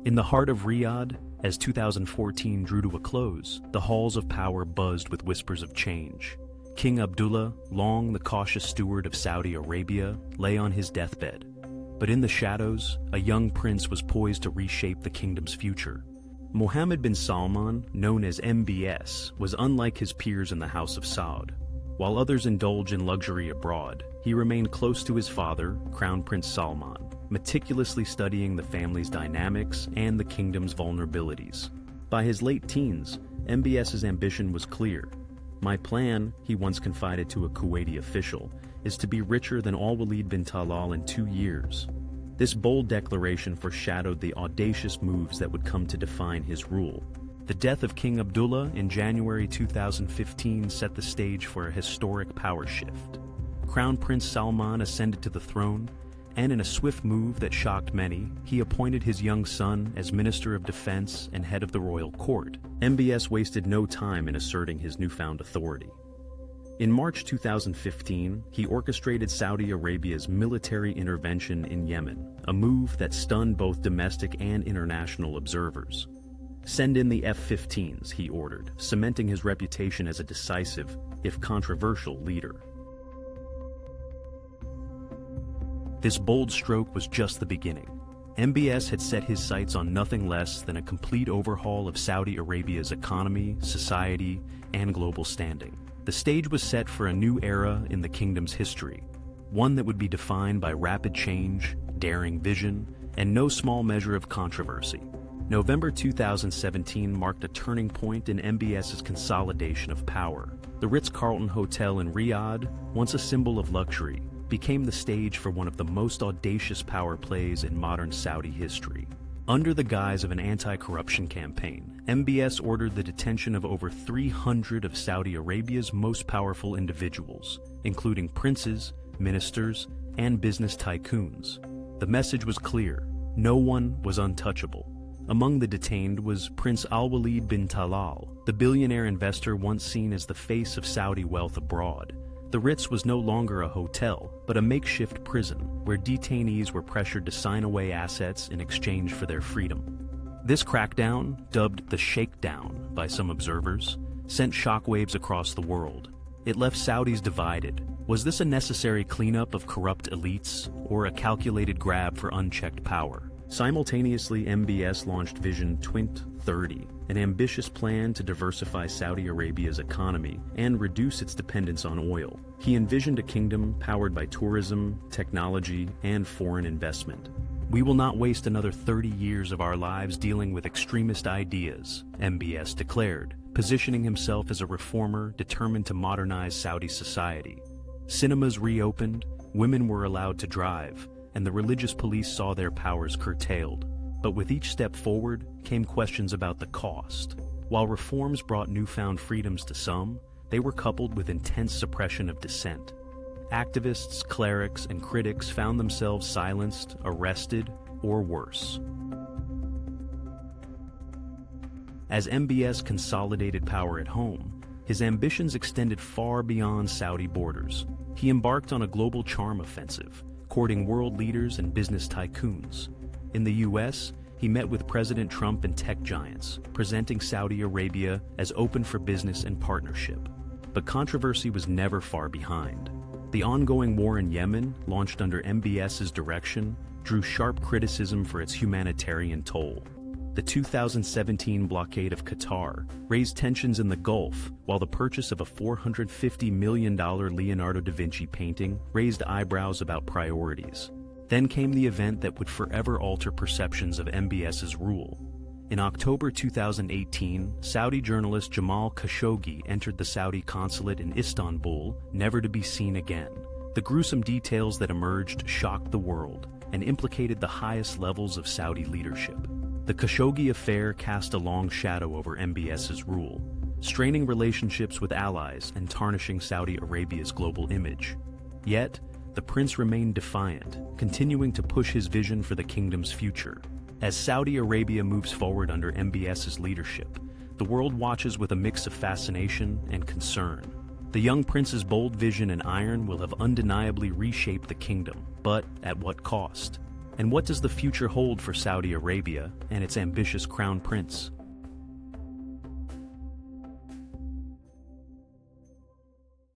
In the heart of Riyadh, as 2014 drew to a close, the halls of power buzzed with whispers of change. King Abdullah, long the cautious steward of Saudi Arabia, lay on his deathbed. But in the shadows, a young prince was poised to reshape the kingdom's future. Mohammed bin Salman, known as MBS, was unlike his peers in the House of Saud. While others indulge in luxury abroad, he remained close to his father, Crown Prince Salman, meticulously studying the family's dynamics and the kingdom's vulnerabilities. By his late teens, MBS's ambition was clear. "My plan," he once confided to a Kuwaiti official, "is to be richer than Al-Walid bin Talal in 2 years." This bold declaration foreshadowed the audacious moves that would come to define his rule. The death of King Abdullah in January 2015 set the stage for a historic power shift. Crown Prince Salman ascended to the throne, and in a swift move that shocked many, he appointed his young son as Minister of Defense and head of the royal court. MBS wasted no time in asserting his newfound authority. In March 2015, he orchestrated Saudi Arabia's military intervention in Yemen, a move that stunned both domestic and international observers. "Send in the F-15s, he ordered, cementing his reputation as a decisive, if controversial, leader. This bold stroke was just the beginning. MBS had set his sights on nothing less than a complete overhaul of Saudi Arabia's economy, society, and global standing. The stage was set for a new era in the kingdom's history, one that would be defined by rapid change, daring vision, and no small measure of controversy. November 2017 marked a turning point in MBS's consolidation of power. The Ritz-Carlton Hotel in Riyadh, once a symbol of luxury, became the stage for one of the most audacious power plays in modern Saudi history. Under the guise of an anti-corruption campaign, MBS ordered the detention of over 300 of Saudi Arabia's most powerful individuals, including princes, ministers, and business tycoons. The message was clear: no one was untouchable. Among the detained was Prince Al-Walid bin Talal, the billionaire investor once seen as the face of Saudi wealth abroad. The Ritz was no longer a hotel, but a makeshift prison, where detainees were pressured to sign away assets in exchange for their freedom. This crackdown, dubbed the Shakedown by some observers, sent shockwaves across the world. It left Saudis divided. Was this a necessary cleanup of corrupt elites, or a calculated grab for unchecked power? Simultaneously, MBS launched Vision 2030, an ambitious plan to diversify Saudi Arabia's economy and reduce its dependence on oil. He envisioned a kingdom powered by tourism, technology, and foreign investment. "We will not waste another 30 years of our lives dealing with extremist ideas," MBS declared, positioning himself as a reformer determined to modernize Saudi society. Cinemas reopened, women were allowed to drive, and the religious police saw their powers curtailed. But with each step forward came questions about the cost. While reforms brought newfound freedoms to some, they were coupled with intense suppression of dissent. Activists, clerics, and critics found themselves silenced, arrested, or worse. As MBS consolidated power at home, his ambitions extended far beyond Saudi borders. He embarked on a global charm offensive, courting world leaders and business tycoons. In the U.S., he met with President Trump and tech giants, presenting Saudi Arabia as open for business and partnership. But controversy was never far behind. The ongoing war in Yemen, launched under MBS's direction, drew sharp criticism for its humanitarian toll. The 2017 blockade of Qatar raised tensions in the Gulf, while the purchase of a $450 million Leonardo da Vinci painting raised eyebrows about priorities. Then came the event that would forever alter perceptions of MBS's rule. In October 2018, Saudi journalist Jamal Khashoggi entered the Saudi consulate in Istanbul, never to be seen again. The gruesome details that emerged shocked the world and implicated the highest levels of Saudi leadership. The Khashoggi affair cast a long shadow over MBS's rule, straining relationships with allies and tarnishing Saudi Arabia's global image. Yet, the prince remained defiant, continuing to push his vision for the kingdom's future. As Saudi Arabia moves forward under MBS's leadership, the world watches with a mix of fascination and concern. The young prince's bold vision and iron will have undeniably reshaped the kingdom, but at what cost? And what does the future hold for Saudi Arabia and its ambitious crown prince?